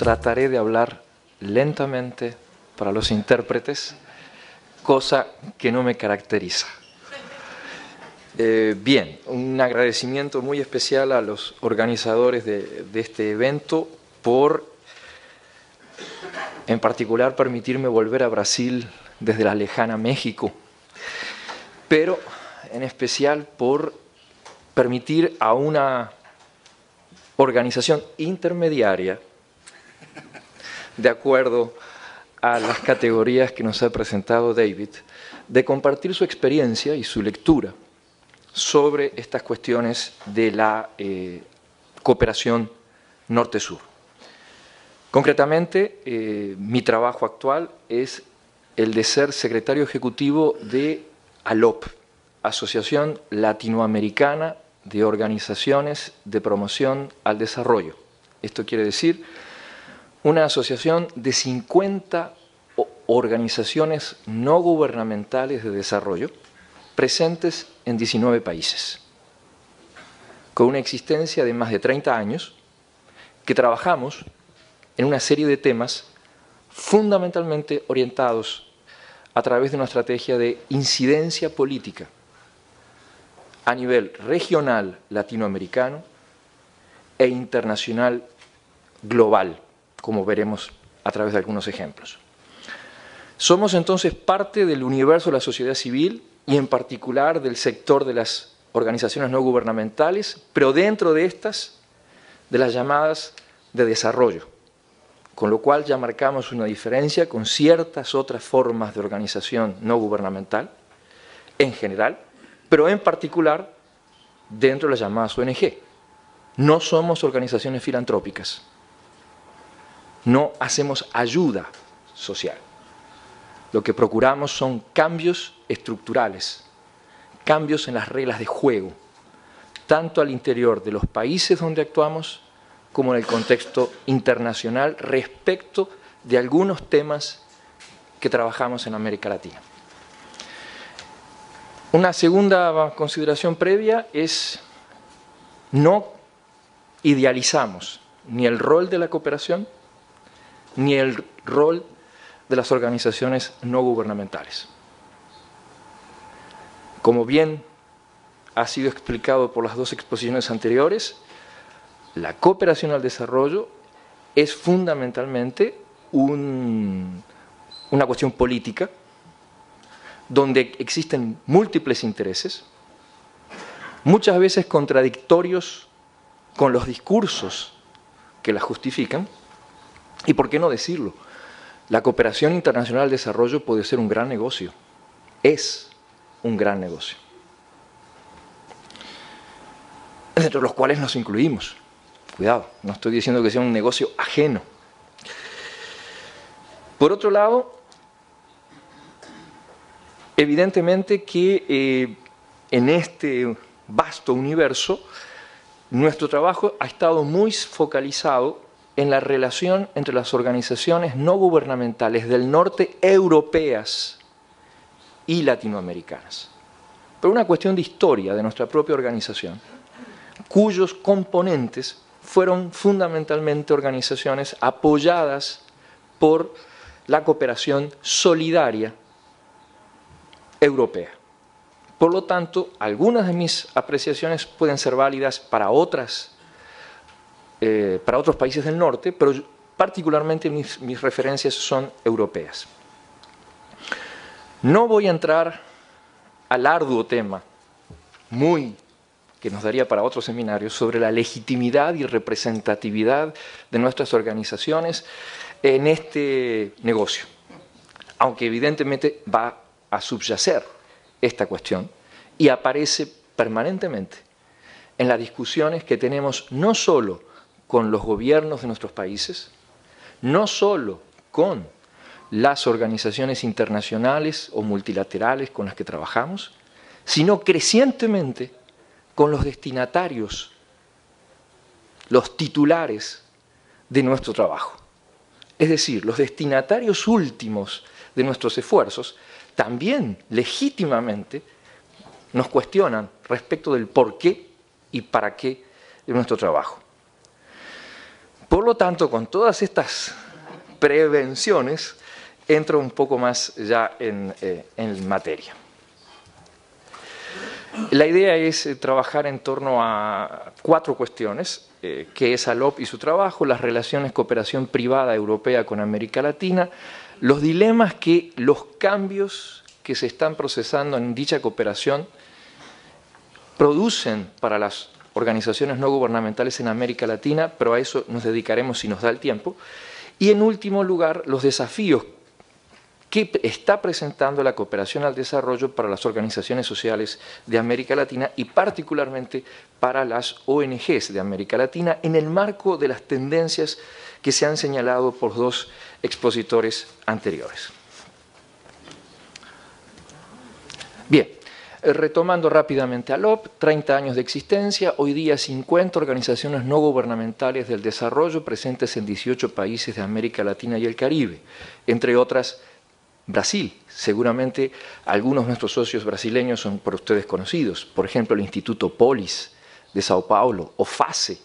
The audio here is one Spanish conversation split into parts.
trataré de hablar lentamente para los intérpretes, cosa que no me caracteriza. Bien, un agradecimiento muy especial a los organizadores de este evento por, en particular, permitirme volver a Brasil desde la lejana México, pero en especial por permitir a una organización intermediaria, de acuerdo a las categorías que nos ha presentado David, de compartir su experiencia y su lectura sobre estas cuestiones de la cooperación norte-sur. Concretamente, mi trabajo actual es el de ser secretario ejecutivo de ALOP, Asociación Latinoamericana de Organizaciones de Promoción al Desarrollo. Esto quiere decir una asociación de 50 organizaciones no gubernamentales de desarrollo presentes en 19 países, con una existencia de más de 30 años, que trabajamos en una serie de temas fundamentalmente orientados a través de una estrategia de incidencia política a nivel regional latinoamericano e internacional global, como veremos a través de algunos ejemplos. Somos entonces parte del universo de la sociedad civil y en particular del sector de las organizaciones no gubernamentales, pero dentro de estas, de las llamadas de desarrollo, con lo cual ya marcamos una diferencia con ciertas otras formas de organización no gubernamental en general, pero en particular dentro de las llamadas ONG. No somos organizaciones filantrópicas, no hacemos ayuda social. Lo que procuramos son cambios estructurales, cambios en las reglas de juego, tanto al interior de los países donde actuamos como en el contexto internacional respecto de algunos temas que trabajamos en América Latina. Una segunda consideración previa es no idealizamos ni el rol de la cooperación ni el rol de las organizaciones no gubernamentales. Como bien ha sido explicado por las dos exposiciones anteriores, la cooperación al desarrollo es fundamentalmente una cuestión política donde existen múltiples intereses, muchas veces contradictorios con los discursos que la justifican, y por qué no decirlo, la cooperación internacional al desarrollo puede ser un gran negocio, es un gran negocio, entre los cuales nos incluimos. Cuidado, no estoy diciendo que sea un negocio ajeno. Por otro lado, evidentemente que en este vasto universo, nuestro trabajo ha estado muy focalizado en la relación entre las organizaciones no gubernamentales del norte europeas y latinoamericanas. Por una cuestión de historia de nuestra propia organización, cuyos componentes fueron fundamentalmente organizaciones apoyadas por la cooperación solidaria europea. Por lo tanto, algunas de mis apreciaciones pueden ser válidas para otros países del norte, pero particularmente mis referencias son europeas. No voy a entrar al arduo tema, que nos daría para otros seminarios, sobre la legitimidad y representatividad de nuestras organizaciones en este negocio, aunque evidentemente va a subyacer esta cuestión y aparece permanentemente en las discusiones que tenemos no solo con los gobiernos de nuestros países, no solo con las organizaciones internacionales o multilaterales con las que trabajamos, sino crecientemente con los destinatarios, los titulares de nuestro trabajo. Es decir, los destinatarios últimos de nuestros esfuerzos también legítimamente nos cuestionan respecto del por qué y para qué de nuestro trabajo. Por lo tanto, con todas estas prevenciones, entro un poco más ya en materia. La idea es trabajar en torno a 4 cuestiones, que es ALOP y su trabajo, las relaciones cooperación privada europea con América Latina, los dilemas que los cambios que se están procesando en dicha cooperación producen para las organizaciones no gubernamentales en América Latina, pero a eso nos dedicaremos si nos da el tiempo, y en último lugar los desafíos que está presentando la cooperación al desarrollo para las organizaciones sociales de América Latina y particularmente para las ONGs de América Latina en el marco de las tendencias que se han señalado por 2 expositores anteriores. Bien, retomando rápidamente ALOP, 30 años de existencia, hoy día 50 organizaciones no gubernamentales del desarrollo presentes en 18 países de América Latina y el Caribe, entre otras Brasil. Seguramente algunos de nuestros socios brasileños son por ustedes conocidos, por ejemplo el Instituto Polis de Sao Paulo, o FACE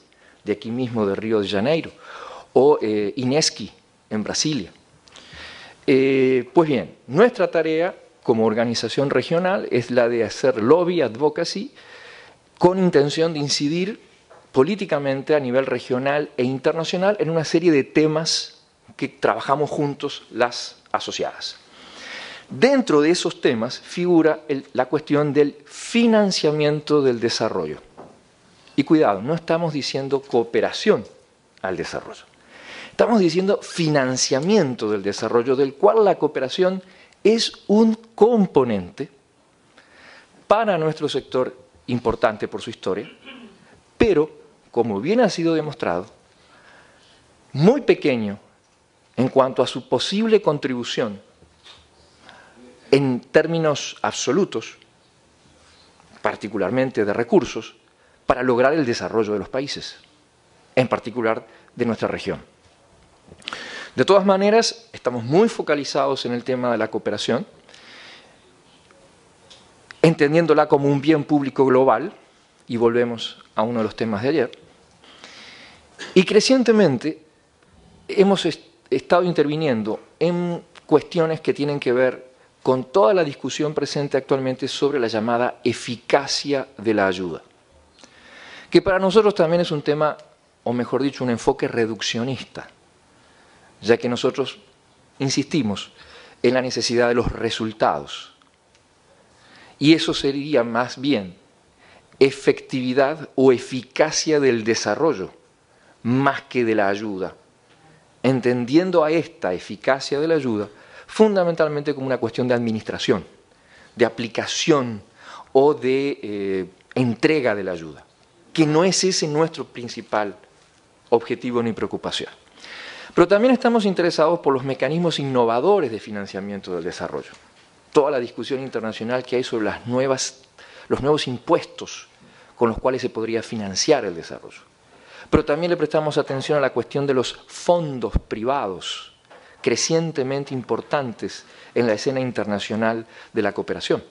de aquí mismo de Río de Janeiro, o INESCI en Brasilia. Pues bien, nuestra tarea como organización regional es la de hacer lobby, advocacy, con intención de incidir políticamente a nivel regional e internacional en una serie de temas que trabajamos juntos las asociadas. Dentro de esos temas figura la cuestión del financiamiento del desarrollo. Y cuidado, no estamos diciendo cooperación al desarrollo. Estamos diciendo financiamiento del desarrollo, del cual la cooperación es un componente para nuestro sector importante por su historia, pero, como bien ha sido demostrado, muy pequeño en cuanto a su posible contribución en términos absolutos, particularmente de recursos, para lograr el desarrollo de los países, en particular de nuestra región. De todas maneras, estamos muy focalizados en el tema de la cooperación, entendiéndola como un bien público global, y volvemos a uno de los temas de ayer, y crecientemente hemos estado interviniendo en cuestiones que tienen que ver con toda la discusión presente actualmente sobre la llamada eficacia de la ayuda, que para nosotros también es un tema, o mejor dicho, un enfoque reduccionista, ya que nosotros insistimos en la necesidad de los resultados. Y eso sería más bien efectividad o eficacia del desarrollo, más que de la ayuda, entendiendo a esta eficacia de la ayuda fundamentalmente como una cuestión de administración, de aplicación o de entrega de la ayuda, que no es ese nuestro principal objetivo ni preocupación. Pero también estamos interesados por los mecanismos innovadores de financiamiento del desarrollo. Toda la discusión internacional que hay sobre los nuevos impuestos con los cuales se podría financiar el desarrollo. Pero también le prestamos atención a la cuestión de los fondos privados, crecientemente importantes en la escena internacional de la cooperación.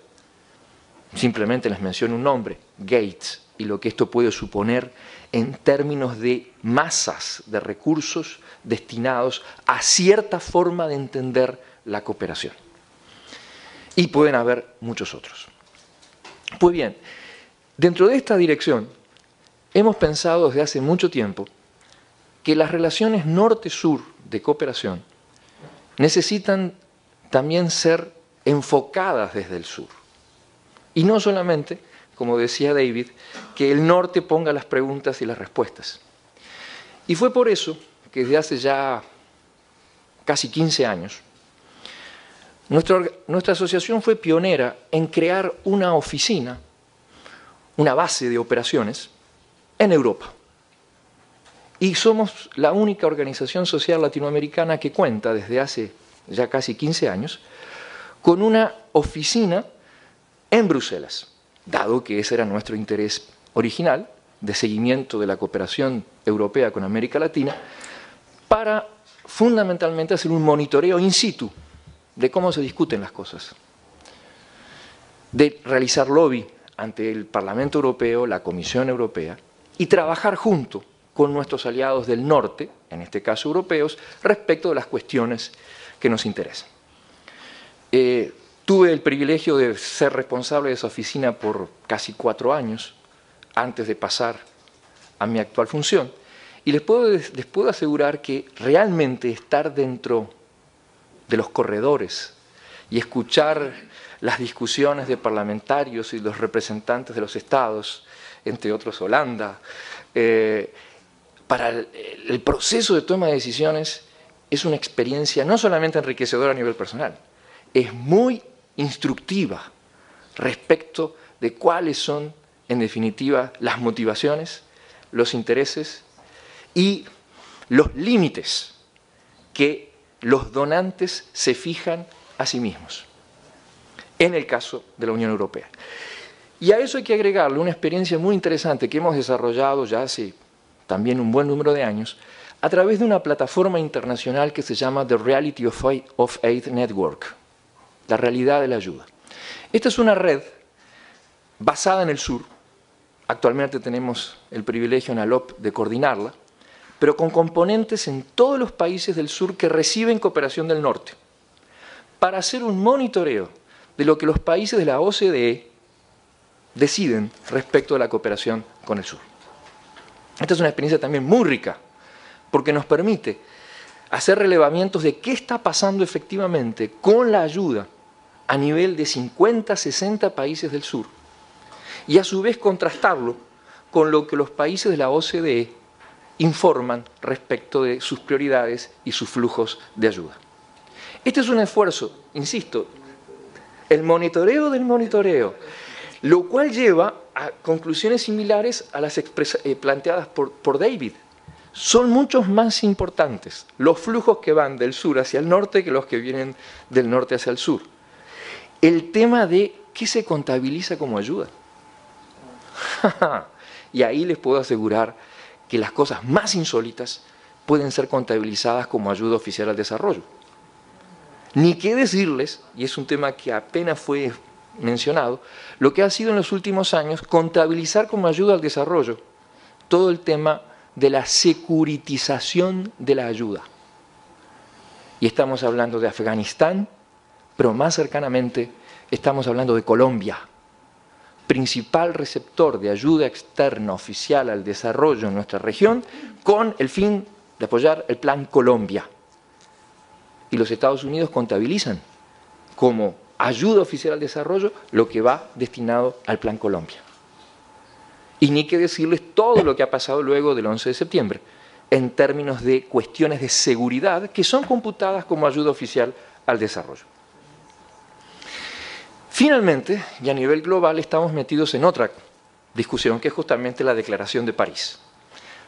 Simplemente les menciono un nombre, Gates, y lo que esto puede suponer en términos de masas de recursos destinados a cierta forma de entender la cooperación. Y pueden haber muchos otros. Pues bien, dentro de esta dirección hemos pensado desde hace mucho tiempo que las relaciones norte-sur de cooperación necesitan también ser enfocadas desde el sur. Y no solamente, como decía David, que el norte ponga las preguntas y las respuestas. Y fue por eso que desde hace ya casi 15 años, nuestra asociación fue pionera en crear una oficina, una base de operaciones en Europa. Y somos la única organización social latinoamericana que cuenta desde hace ya casi 15 años con una oficina en Bruselas, dado que ese era nuestro interés original de seguimiento de la cooperación europea con América Latina, para fundamentalmente hacer un monitoreo in situ de cómo se discuten las cosas, de realizar lobby ante el Parlamento Europeo, la Comisión Europea, y trabajar junto con nuestros aliados del norte, en este caso europeos, respecto de las cuestiones que nos interesan. Tuve el privilegio de ser responsable de esa oficina por casi 4 años, antes de pasar a mi actual función, y les puedo asegurar que realmente estar dentro de los corredores y escuchar las discusiones de parlamentarios y los representantes de los estados, entre otros Holanda, para el proceso de toma de decisiones es una experiencia no solamente enriquecedora a nivel personal, es muy instructiva respecto de cuáles son, en definitiva, las motivaciones, los intereses y los límites que los donantes se fijan a sí mismos, en el caso de la Unión Europea. Y a eso hay que agregarle una experiencia muy interesante que hemos desarrollado ya hace también un buen número de años, a través de una plataforma internacional que se llama The Reality of Aid Network, la realidad de la ayuda. Esta es una red basada en el sur. Actualmente tenemos el privilegio en ALOP de coordinarla, pero con componentes en todos los países del sur que reciben cooperación del norte, para hacer un monitoreo de lo que los países de la OCDE deciden respecto de la cooperación con el sur. Esta es una experiencia también muy rica, porque nos permite hacer relevamientos de qué está pasando efectivamente con la ayuda a nivel de 50, 60 países del sur, y a su vez contrastarlo con lo que los países de la OCDE informan respecto de sus prioridades y sus flujos de ayuda. Este es un esfuerzo, insisto, el monitoreo del monitoreo, lo cual lleva a conclusiones similares a las planteadas por David. Son muchos más importantes los flujos que van del sur hacia el norte que los que vienen del norte hacia el sur. El tema de qué se contabiliza como ayuda. Y ahí les puedo asegurar que las cosas más insólitas pueden ser contabilizadas como ayuda oficial al desarrollo. Ni qué decirles, y es un tema que apenas fue mencionado, lo que ha sido en los últimos años contabilizar como ayuda al desarrollo todo el tema de la securitización de la ayuda. Y estamos hablando de Afganistán, pero más cercanamente estamos hablando de Colombia, principal receptor de ayuda externa oficial al desarrollo en nuestra región, con el fin de apoyar el Plan Colombia. Y los Estados Unidos contabilizan como ayuda oficial al desarrollo lo que va destinado al Plan Colombia. Y ni que decirles todo lo que ha pasado luego del 11 de septiembre, en términos de cuestiones de seguridad que son computadas como ayuda oficial al desarrollo. Finalmente, y a nivel global, estamos metidos en otra discusión, que es justamente la Declaración de París.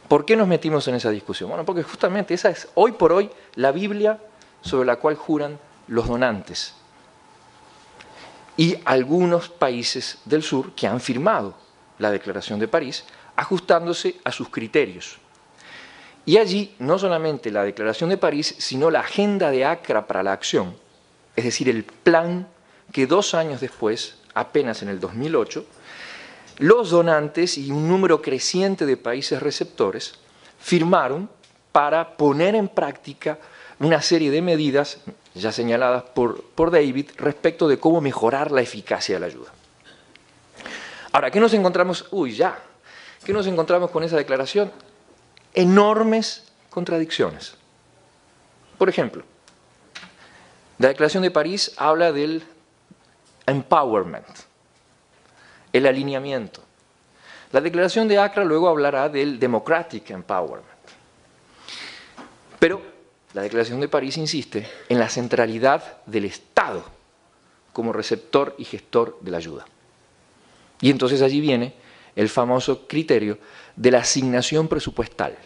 ¿Por qué nos metimos en esa discusión? Bueno, porque justamente esa es hoy por hoy la Biblia sobre la cual juran los donantes y algunos países del sur que han firmado la Declaración de París, ajustándose a sus criterios. Y allí, no solamente la Declaración de París, sino la Agenda de Accra para la Acción, es decir, el plan que 2 años después, apenas en el 2008, los donantes y un número creciente de países receptores firmaron para poner en práctica una serie de medidas ya señaladas por David respecto de cómo mejorar la eficacia de la ayuda. Ahora, ¿qué nos encontramos? ¿Qué nos encontramos con esa declaración? Enormes contradicciones. Por ejemplo, la Declaración de París habla del empowerment, el alineamiento. La Declaración de Accra luego hablará del democratic empowerment. Pero la Declaración de París insiste en la centralidad del Estado como receptor y gestor de la ayuda. Y entonces allí viene el famoso criterio de la asignación presupuestal.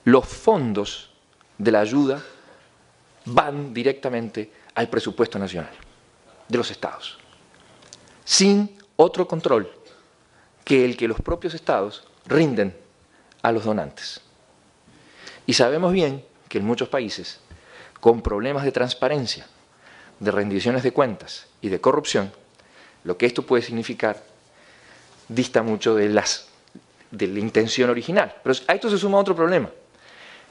Los fondos de la ayuda van directamente al presupuesto nacional de los estados, sin otro control que el que los propios estados rinden a los donantes. Y sabemos bien que en muchos países, con problemas de transparencia, de rendiciones de cuentas y de corrupción, lo que esto puede significar dista mucho de las de la intención original. Pero a esto se suma otro problema.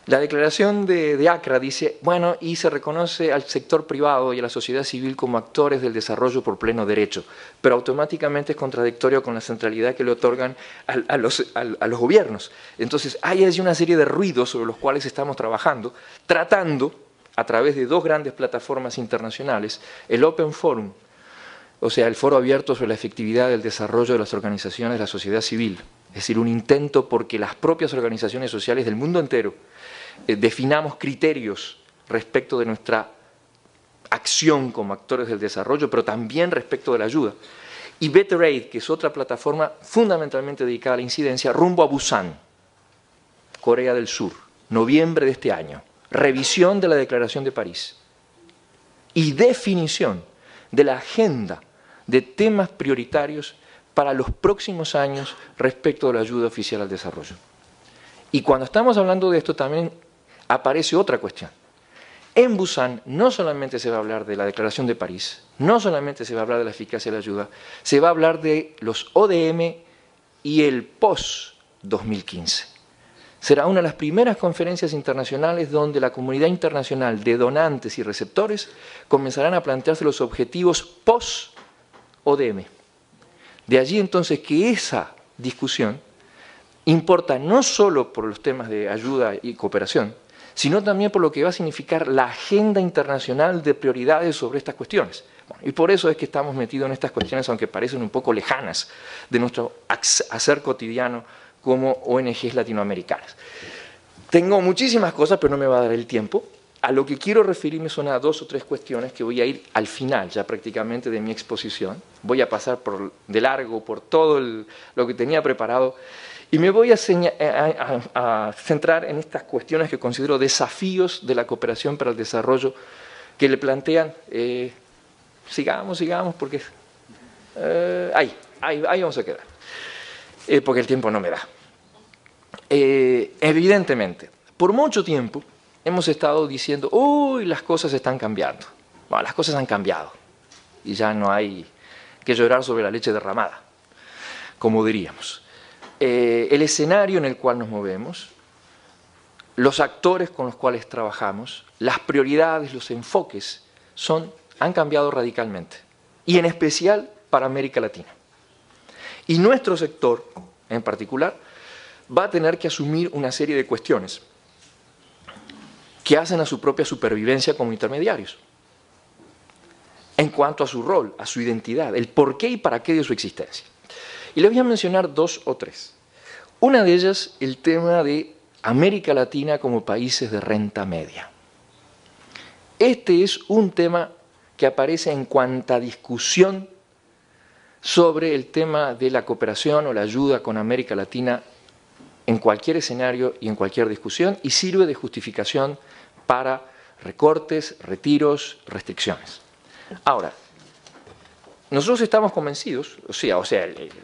La declaración de Accra dice, bueno, y se reconoce al sector privado y a la sociedad civil como actores del desarrollo por pleno derecho, pero automáticamente es contradictorio con la centralidad que le otorgan a los gobiernos. Entonces, hay allí una serie de ruidos sobre los cuales estamos trabajando, tratando, a través de dos grandes plataformas internacionales, el Open Forum, o sea, el foro abierto sobre la efectividad del desarrollo de las organizaciones de la sociedad civil, es decir, un intento porque las propias organizaciones sociales del mundo entero definamos criterios respecto de nuestra acción como actores del desarrollo, pero también respecto de la ayuda. Y Better Aid, que es otra plataforma fundamentalmente dedicada a la incidencia, rumbo a Busan, Corea del Sur, noviembre de este año. Revisión de la Declaración de París y definición de la agenda de temas prioritarios para los próximos años respecto de la ayuda oficial al desarrollo. Y cuando estamos hablando de esto también aparece otra cuestión. En Busan no solamente se va a hablar de la Declaración de París, no solamente se va a hablar de la eficacia de la ayuda, se va a hablar de los ODM y el post-2015. Será una de las primeras conferencias internacionales donde la comunidad internacional de donantes y receptores comenzarán a plantearse los objetivos post-ODM. De allí entonces que esa discusión importa no solo por los temas de ayuda y cooperación, sino también por lo que va a significar la agenda internacional de prioridades sobre estas cuestiones. Bueno, y por eso es que estamos metidos en estas cuestiones, aunque parecen un poco lejanas de nuestro hacer cotidiano como ONGs latinoamericanas. Tengo muchísimas cosas, pero no me va a dar el tiempo. A lo que quiero referirme son a dos o tres cuestiones que voy a ir al final ya prácticamente de mi exposición. Voy a pasar de largo por todo lo que tenía preparado y me voy a centrar en estas cuestiones que considero desafíos de la cooperación para el desarrollo que le plantean. Sigamos, porque ahí vamos a quedar, porque el tiempo no me da. Evidentemente, por mucho tiempo hemos estado diciendo, uy, las cosas están cambiando. Bueno, las cosas han cambiado y ya no hay que llorar sobre la leche derramada, como diríamos. El escenario en el cual nos movemos, los actores con los cuales trabajamos, las prioridades, los enfoques, han cambiado radicalmente, y en especial para América Latina. Y nuestro sector, en particular, va a tener que asumir una serie de cuestiones que hacen a su propia supervivencia como intermediarios, en cuanto a su rol, a su identidad, el porqué y para qué de su existencia. Y les voy a mencionar dos o tres. Una de ellas, el tema de América Latina como países de renta media. Este es un tema que aparece en cuanta discusión sobre el tema de la cooperación o la ayuda con América Latina en cualquier escenario y en cualquier discusión, y sirve de justificación para recortes, retiros, restricciones. Ahora, nosotros estamos convencidos, o sea,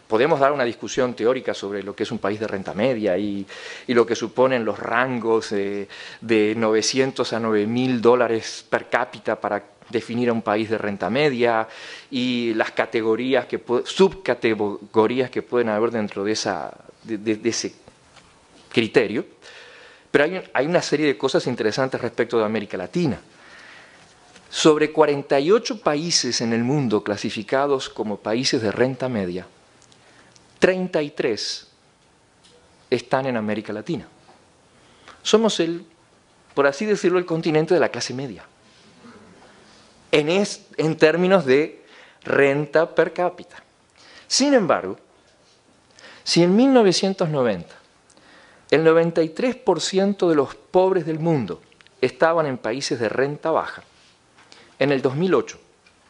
podemos dar una discusión teórica sobre lo que es un país de renta media y lo que suponen los rangos de 900 a 9.000 dólares per cápita para definir a un país de renta media y las categorías, subcategorías que pueden haber dentro de ese criterio. Pero hay una serie de cosas interesantes respecto de América Latina. Sobre 48 países en el mundo clasificados como países de renta media, 33 están en América Latina. Somos por así decirlo, el continente de la clase media, en términos de renta per cápita. Sin embargo, si en 1990 el 93% de los pobres del mundo estaban en países de renta baja, en el 2008,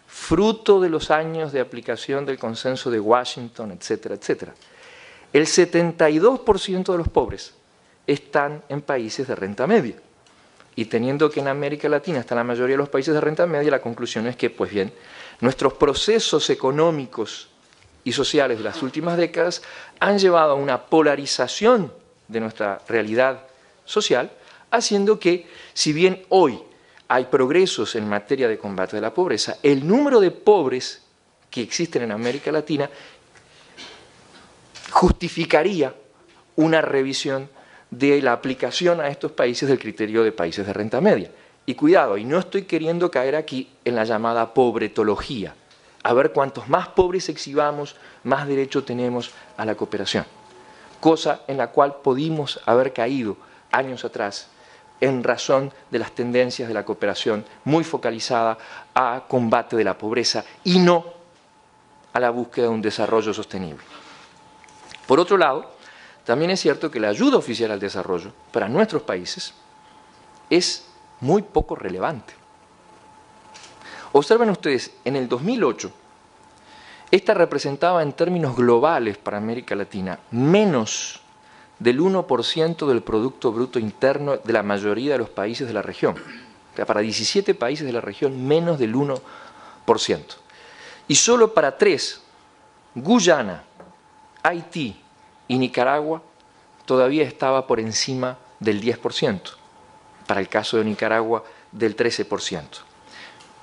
fruto de los años de aplicación del consenso de Washington, etcétera, etcétera, el 72% de los pobres están en países de renta media. Y teniendo que en América Latina está la mayoría de los países de renta media, la conclusión es que, pues bien, nuestros procesos económicos y sociales de las últimas décadas han llevado a una polarización de nuestra realidad social, haciendo que, si bien hoy hay progresos en materia de combate de la pobreza, el número de pobres que existen en América Latina justificaría una revisión de la aplicación a estos países del criterio de países de renta media. Y cuidado, y no estoy queriendo caer aquí en la llamada pobretología. A ver, cuantos más pobres exhibamos, más derecho tenemos a la cooperación. Cosa en la cual pudimos haber caído años atrás en razón de las tendencias de la cooperación muy focalizada a combate de la pobreza y no a la búsqueda de un desarrollo sostenible. Por otro lado, también es cierto que la ayuda oficial al desarrollo para nuestros países es muy poco relevante. Observen ustedes, en el 2008, esta representaba en términos globales para América Latina menos del 1% del Producto Bruto Interno de la mayoría de los países de la región. O sea, para 17 países de la región, menos del 1%. Y solo para 3, Guyana, Haití y Nicaragua, todavía estaba por encima del 10%. Para el caso de Nicaragua, del 13%.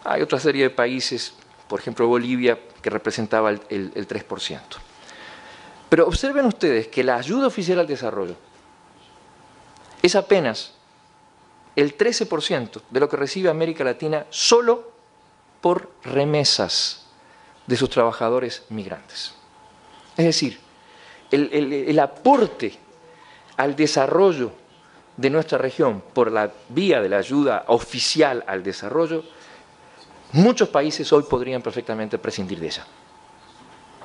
Hay otra serie de países, por ejemplo Bolivia, que representaba el 3%. Pero observen ustedes que la ayuda oficial al desarrollo es apenas el 13% de lo que recibe América Latina solo por remesas de sus trabajadores migrantes. Es decir, el aporte al desarrollo de nuestra región por la vía de la ayuda oficial al desarrollo, muchos países hoy podrían perfectamente prescindir de ella.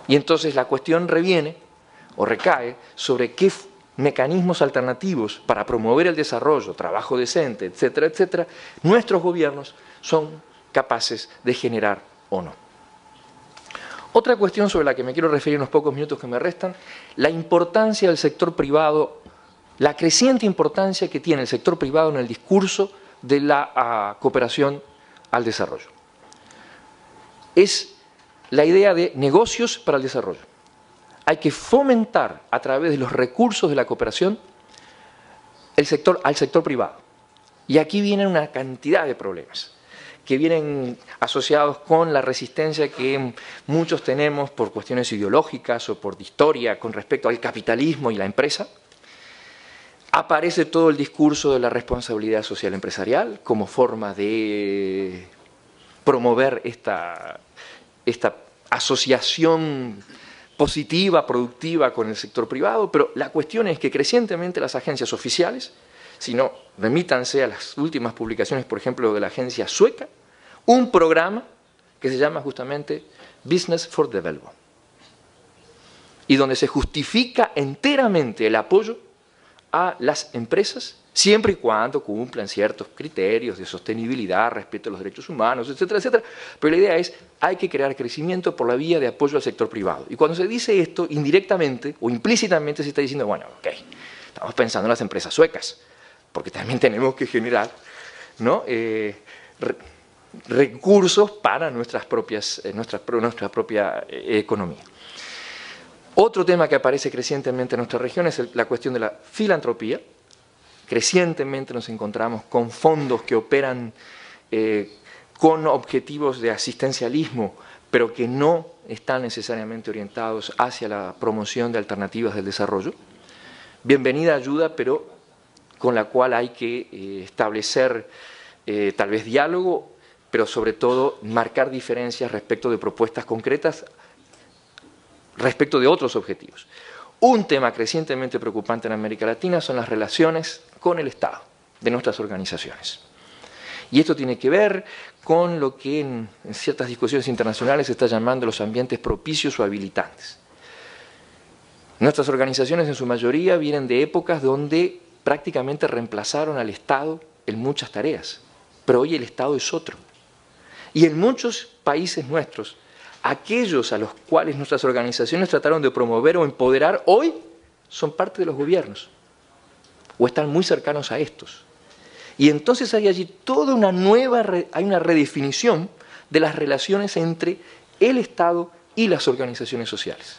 Y entonces la cuestión reviene o recae sobre qué mecanismos alternativos para promover el desarrollo, trabajo decente, etcétera, etcétera, nuestros gobiernos son capaces de generar o no. Otra cuestión sobre la que me quiero referir en los pocos minutos que me restan, la importancia del sector privado, la creciente importancia que tiene el sector privado en el discurso de la cooperación al desarrollo. Es la idea de negocios para el desarrollo. Hay que fomentar a través de los recursos de la cooperación al sector privado. Y aquí vienen una cantidad de problemas que vienen asociados con la resistencia que muchos tenemos por cuestiones ideológicas o por historia con respecto al capitalismo y la empresa. Aparece todo el discurso de la responsabilidad social empresarial como forma de promover esta asociación positiva, productiva con el sector privado, pero la cuestión es que crecientemente las agencias oficiales, si no, remítanse a las últimas publicaciones, por ejemplo, de la agencia sueca, un programa que se llama justamente Business for Development, y donde se justifica enteramente el apoyo a las empresas, siempre y cuando cumplan ciertos criterios de sostenibilidad, respeto a los derechos humanos, etcétera, etcétera. Pero la idea es, hay que crear crecimiento por la vía de apoyo al sector privado. Y cuando se dice esto, indirectamente o implícitamente se está diciendo, bueno, ok, estamos pensando en las empresas suecas, porque también tenemos que generar, ¿no?, recursos para nuestra propia economía. Otro tema que aparece crecientemente en nuestra región es la cuestión de la filantropía. Crecientemente nos encontramos con fondos que operan con objetivos de asistencialismo, pero que no están necesariamente orientados hacia la promoción de alternativas del desarrollo. Bienvenida ayuda, pero con la cual hay que establecer tal vez diálogo, pero sobre todo marcar diferencias respecto de propuestas concretas, respecto de otros objetivos. Un tema crecientemente preocupante en América Latina son las relaciones con el Estado de nuestras organizaciones. Y esto tiene que ver con lo que en ciertas discusiones internacionales se está llamando los ambientes propicios o habilitantes. Nuestras organizaciones en su mayoría vienen de épocas donde prácticamente reemplazaron al Estado en muchas tareas, pero hoy el Estado es otro. Y en muchos países nuestros, aquellos a los cuales nuestras organizaciones trataron de promover o empoderar, hoy son parte de los gobiernos o están muy cercanos a estos. Y entonces hay allí toda una hay una redefinición de las relaciones entre el Estado y las organizaciones sociales.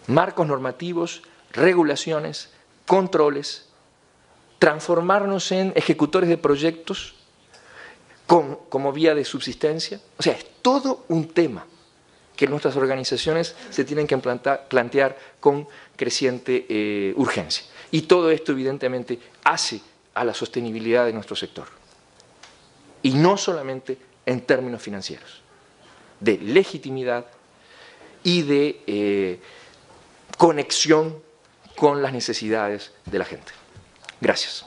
Marcos normativos, regulaciones, controles, transformarnos en ejecutores de proyectos como vía de subsistencia. O sea, es todo un tema que nuestras organizaciones se tienen que plantear con creciente urgencia. Y todo esto, evidentemente, hace a la sostenibilidad de nuestro sector. Y no solamente en términos financieros, de legitimidad y de conexión con las necesidades de la gente. Gracias.